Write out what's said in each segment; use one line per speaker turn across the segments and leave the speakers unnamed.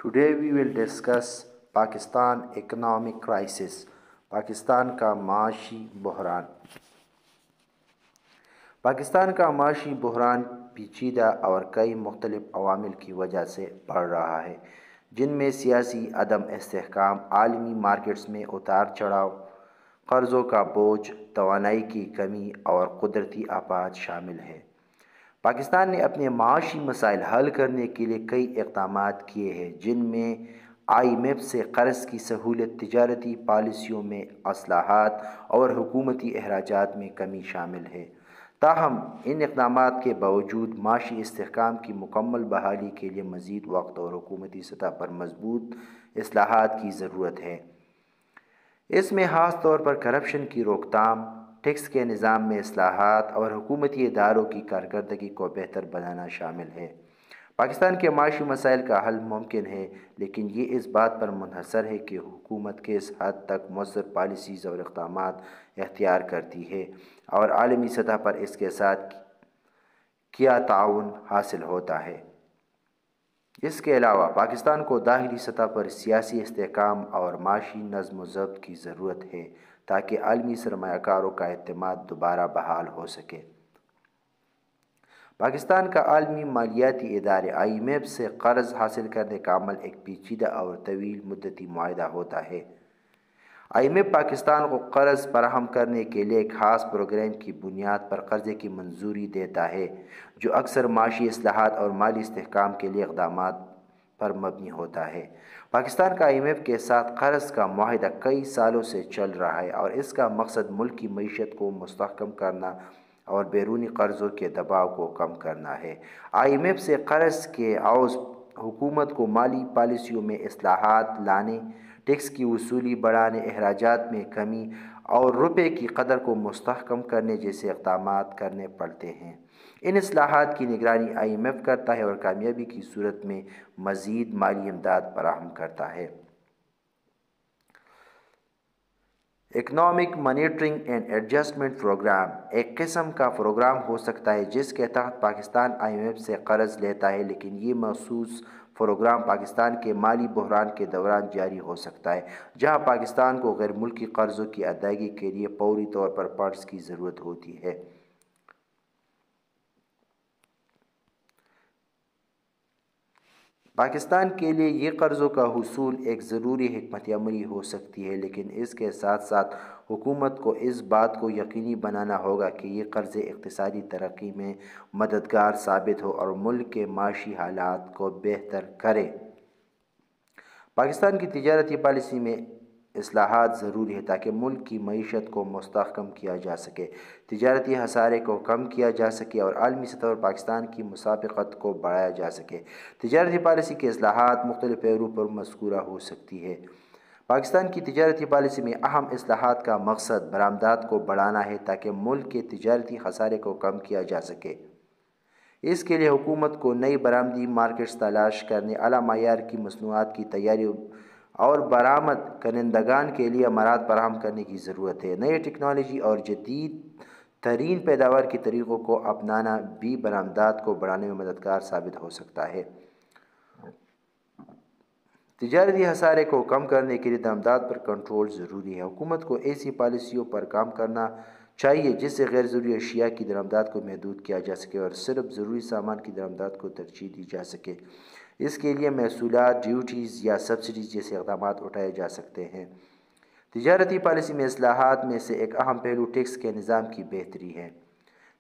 Today we will discuss Pakistan economic crisis. Pakistan کا معاشی بحران. پاکستان کا معاشی بحران پیچیدہ اور کئی مختلف عوامل کی وجہ سے بڑھ رہا ہے، جن میں سیاسی عدم استحکام، عالمی مارکیٹس میں اتار چڑھاؤ، قرضوں کا بوجھ، توانائی کی کمی اور قدرتی آفات شامل ہیں۔ پاکستان نے اپنے معاشی مسائل حل کرنے کے لیے کئی اقدامات کیے ہیں، جن میں IMF سے قرض کی سہولت، تجارتی پالیسیوں میں اصلاحات اور حکومتی اخراجات میں کمی شامل ہے۔ تاہم ان اقدامات کے باوجود معاشی استحکام کی مکمل بحالی کے لیے مزید وقت اور حکومتی سطح پر مضبوط اصلاحات کی ضرورت ہے۔ اس میں خاص طور پر کرپشن کی روک تھام، ٹیکس کے نظام میں اصلاحات اور حکومتی اداروں کی کارکردگی کو بہتر بنانا شامل ہے۔ پاکستان کے معاشی مسائل کا حل ممکن ہے، لیکن یہ اس بات پر منحصر ہے کہ حکومت کس حد تک مؤثر پالیسیز اور اقدامات اختیار کرتی ہے اور عالمی سطح پر اس کے ساتھ کیا تعاون حاصل ہوتا ہے۔ اس کے علاوہ پاکستان کو داخلی سطح پر سیاسی استحکام اور معاشی نظم و ضبط کی ضرورت ہے تاکہ عالمی سرمایہ کاروں کا اعتماد دوبارہ بحال ہو سکے۔ پاکستان کا عالمی مالیاتی ادارے IMF سے قرض حاصل کرنے کا عمل ایک پیچیدہ اور طویل مدتی معاہدہ ہوتا ہے۔ IMF پاکستان کو قرض فراہم کرنے کے لیے ایک خاص پروگرام کی بنیاد پر قرضے کی منظوری دیتا ہے، جو اکثر معاشی اصلاحات اور مالی استحکام کے لیے اقدامات پر مبنی ہوتا ہے۔ پاکستان کا IMF کے ساتھ قرض کا معاہدہ کئی سالوں سے چل رہا ہے اور اس کا مقصد ملک کی معیشت کو مستحکم کرنا اور بیرونی قرضوں کے دباؤ کو کم کرنا ہے۔ IMF سے قرض کے عوض حکومت کو مالی پالیسیوں میں اصلاحات لانے، ٹیکس کی وصولی بڑھانے، اخراجات میں کمی اور روپے کی قدر کو مستحکم کرنے جیسے اقدامات کرنے پڑتے ہیں۔ ان اصلاحات کی نگرانی IMF کرتا ہے اور کامیابی کی صورت میں مزید مالی امداد فراہم کرتا ہے۔ Economic monitoring and adjustment programme ایک قسم کا پروگرام ہو سکتا ہے جس کے تحت پاکستان IMF سے قرض لیتا ہے، لیکن یہ مخصوص پروگرام پاکستان کے مالی بحران کے دوران جاری ہو سکتا ہے، جہاں پاکستان کو غیر ملکی قرضوں کی ادائیگی کے لیے فوری طور پر فنڈز کی ضرورت ہوتی ہے۔ پاکستان کے لیے یہ قرضوں کا حصول ایک ضروری حکمت عملی ہو سکتی ہے، لیکن اس کے ساتھ ساتھ حکومت کو اس بات کو یقینی بنانا ہوگا کہ یہ قرضے اقتصادی ترقی میں مددگار ثابت ہو اور ملک کے معاشی حالات کو بہتر کرے۔ پاکستان کی تجارتی پالیسی میں اصلاحات ضروری ہے تاکہ ملک کی معیشت کو مستحکم کیا جا سکے، تجارتی خسارے کو کم کیا جا سکے اور عالمی سطح پر پاکستان کی مسابقت کو بڑھایا جا سکے۔ تجارتی پالیسی کے اصلاحات مختلف پہلوؤں پر مذکورہ ہو سکتی ہے۔ پاکستان کی تجارتی پالیسی میں اہم اصلاحات کا مقصد برآمدات کو بڑھانا ہے تاکہ ملک کے تجارتی خسارے کو کم کیا جا سکے۔ اس کے لیے حکومت کو نئی برآمدی مارکیٹس تلاش کرنے، اعلیٰ معیار کی مصنوعات کی تیاری اور برآمد کنندگان کے لیے امارات فراہم کرنے کی ضرورت ہے۔ نئی ٹیکنالوجی اور جدید ترین پیداوار کے طریقوں کو اپنانا بھی برآمدات کو بڑھانے میں مددگار ثابت ہو سکتا ہے۔ تجارتی خسارے کو کم کرنے کے لیے درآمدات پر کنٹرول ضروری ہے۔ حکومت کو ایسی پالیسیوں پر کام کرنا چاہیے جس سے غیر ضروری اشیاء کی درآمدات کو محدود کیا جا سکے اور صرف ضروری سامان کی درآمدات کو ترجیح دی جا سکے۔ اس کے لیے محصولات، ڈیوٹیز یا سبسڈیز جیسے اقدامات اٹھائے جا سکتے ہیں۔ تجارتی پالیسی میں اصلاحات میں سے ایک اہم پہلو ٹیکس کے نظام کی بہتری ہے۔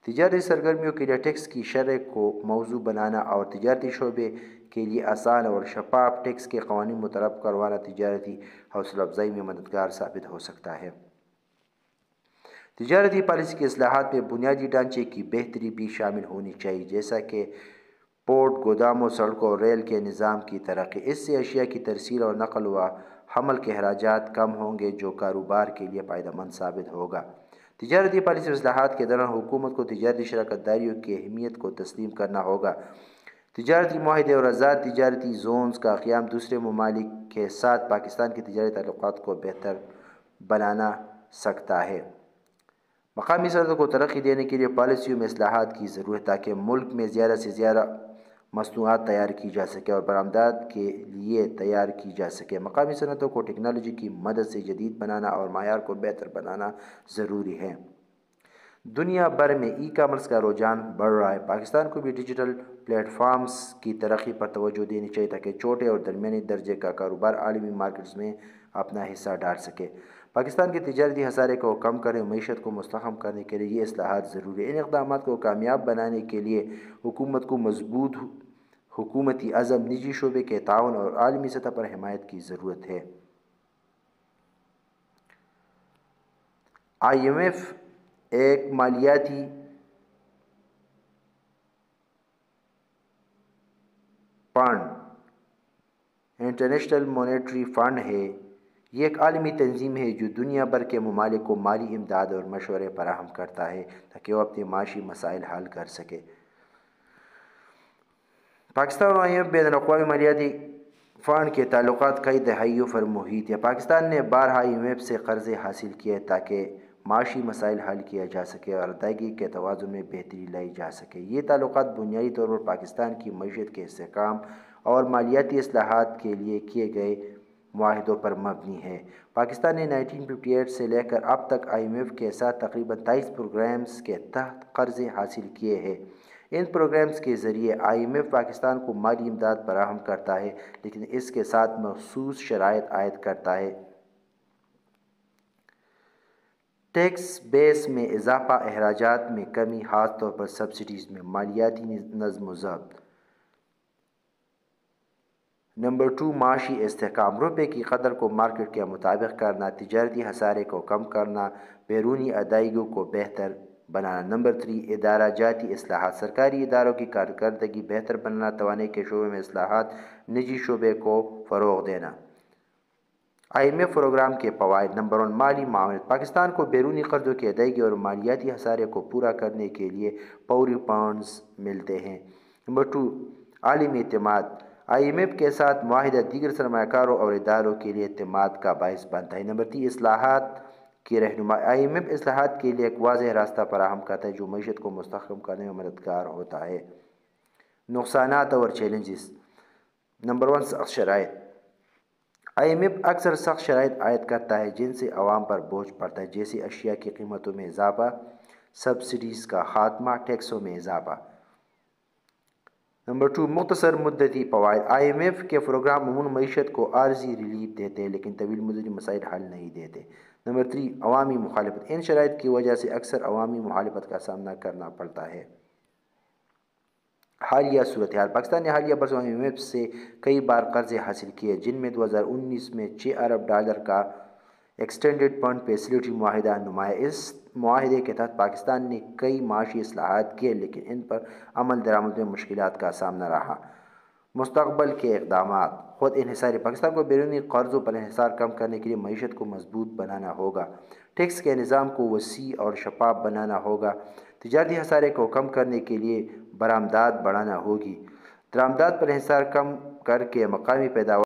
تجارتی سرگرمیوں کے لیے ٹیکس کی شرح کو موزوں بنانا اور تجارتی شعبے کے لیے آسان اور شفاف ٹیکس کے قوانین متعارف کروانا تجارتی حوصلہ افزائی میں مددگار ثابت ہو سکتا ہے۔ تجارتی پالیسی کی اصلاحات میں بنیادی ڈھانچے کی بہتری بھی شامل ہونی چاہیے، جیسا کہ پورٹ، گوداموں، سڑکوں اور ریل کے نظام کی ترقی۔ اس سے اشیاء کی ترسیل اور نقل و حمل کے اخراجات کم ہوں گے، جو کاروبار کے لیے فائدہ مند ثابت ہوگا۔ تجارتی پالیسی اصلاحات کے دوران حکومت کو تجارتی شراکت داریوں کی اہمیت کو تسلیم کرنا ہوگا۔ تجارتی معاہدے اور آزاد تجارتی زونز کا قیام دوسرے ممالک کے ساتھ پاکستان کے تجارتی تعلقات کو بہتر بنا سکتا ہے۔ مقامی صنعتوں کو ترقی دینے کے لیے پالیسیوں میں اصلاحات کی ضرورت ہے تاکہ ملک میں زیادہ سے زیادہ مصنوعات تیار کی جا سکے اور برآمدات کے لیے تیار کی جا سکے۔ مقامی صنعتوں کو ٹیکنالوجی کی مدد سے جدید بنانا اور معیار کو بہتر بنانا ضروری ہے۔ دنیا بھر میں ای کامرس کا رجحان بڑھ رہا ہے۔ پاکستان کو بھی ڈیجیٹل پلیٹ فارمز کی ترقی پر توجہ دینی چاہیے تاکہ چھوٹے اور درمیانی درجے کا کاروبار عالمی مارکیٹس میں اپنا حصہ ڈال سکے۔ پاکستان کے تجارتی خسارے کو کم کرنے اور معیشت کو مستحکم کرنے کے لیے یہ اصلاحات ضروری ہیں۔ ان اقدامات کو کامیاب بنانے کے لیے حکومت کو مضبوط حکومتی عزم، نجی شعبے کے تعاون اور عالمی سطح پر حمایت کی ضرورت ہے۔ IMF ایک مالیاتی فنڈ، انٹرنیشنل مانیٹری فنڈ ہے۔ یہ ایک عالمی تنظیم ہے جو دنیا بھر کے ممالک کو مالی امداد اور مشورے فراہم کرتا ہے تاکہ وہ اپنے معاشی مسائل حل کر سکے۔ پاکستان اور IMF بین الاقوامی مالیاتی فنڈ کے تعلقات کئی دہائیوں پر محیط ہیں۔ پاکستان نے بارہا IMF سے قرضے حاصل کیے تاکہ معاشی مسائل حل کیا جا سکے اور ادائیگی کے توازن میں بہتری لائی جا سکے۔ یہ تعلقات بنیادی طور پر پاکستان کی معیشت کے استحکام اور مالیاتی اصلاحات کے لیے کیے گئے معاہدوں پر مبنی ہے۔ پاکستان نے 1958 سے لے کر اب تک IMF کے ساتھ تقریباً 23 پروگرامز کے تحت قرضے حاصل کیے ہیں۔ ان پروگرامز کے ذریعے IMF پاکستان کو مالی امداد فراہم کرتا ہے، لیکن اس کے ساتھ مخصوص شرائط عائد کرتا ہے۔ ٹیکس بیس میں اضافہ، اخراجات میں کمی، خاص طور پر سبسڈیز میں، مالیاتی نظم و ضبط۔ نمبر 2، معاشی استحکام، روپے کی قدر کو مارکیٹ کے مطابق کرنا، تجارتی خسارے کو کم کرنا، بیرونی ادائیگیوں کو بہتر بنانا۔ نمبر 3، ادارہ جاتی اصلاحات، سرکاری اداروں کی کارکردگی بہتر بنانا، توانائی کے شعبے میں اصلاحات، نجی شعبے کو فروغ دینا۔ IMF پروگرام کے فوائد۔ نمبر 1، مالی معاونت، پاکستان کو بیرونی قرضوں کی ادائیگی اور مالیاتی خسارے کو پورا کرنے کے لیے فوری فنڈز ملتے ہیں۔ نمبر 2، عالمی اعتماد، IMF کے ساتھ معاہدہ دیگر سرمایہ کاروں اور اداروں کے لیے اعتماد کا باعث بنتا ہے۔ نمبر 3، اصلاحات کی رہنمائی، IMF اصلاحات کے لیے ایک واضح راستہ فراہم کرتا ہے جو معیشت کو مستحکم کرنے میں مددگار ہوتا ہے۔ نقصانات اور چیلنجز۔ نمبر 1، سخت شرائط، IMF اکثر سخت شرائط عائد کرتا ہے جن سے عوام پر بوجھ پڑتا ہے، جیسے اشیاء کی قیمتوں میں اضافہ، سبسڈیز کا خاتمہ، ٹیکسوں میں اضافہ۔ نمبر 2، مختصر مدتی فوائد، IMF کے پروگرام عموماً معیشت کو عارضی ریلیف دیتے ہیں لیکن طویل مدتی مسائل حل نہیں دیتے۔ نمبر 3، عوامی مخالفت، ان شرائط کی وجہ سے اکثر عوامی مخالفت کا سامنا کرنا پڑتا ہے۔ حالیہ صورتحال، پاکستان نے حالیہ برسوں میں IMF سے کئی بار قرضے حاصل کیے جن میں 2019 میں $6 ارب کا ایکسٹینڈڈ فنڈ فیسلٹی معاہدہ نمایاں۔ اس معاہدے کے تحت پاکستان نے کئی معاشی اصلاحات کیے لیکن ان پر عمل درآمد میں مشکلات کا سامنا رہا۔ مستقبل کے اقدامات۔ خود انحصاری، پاکستان کو بیرونی قرضوں پر انحصار کم کرنے کے لیے معیشت کو مضبوط بنانا ہوگا۔ ٹیکس کے نظام کو وسیع اور شفاف بنانا ہوگا۔ تجارتی خسارے کو کم کرنے کے لیے برآمدات بڑھانا ہوگی۔ درآمدات پر انحصار کم کر کے مقامی پیداوار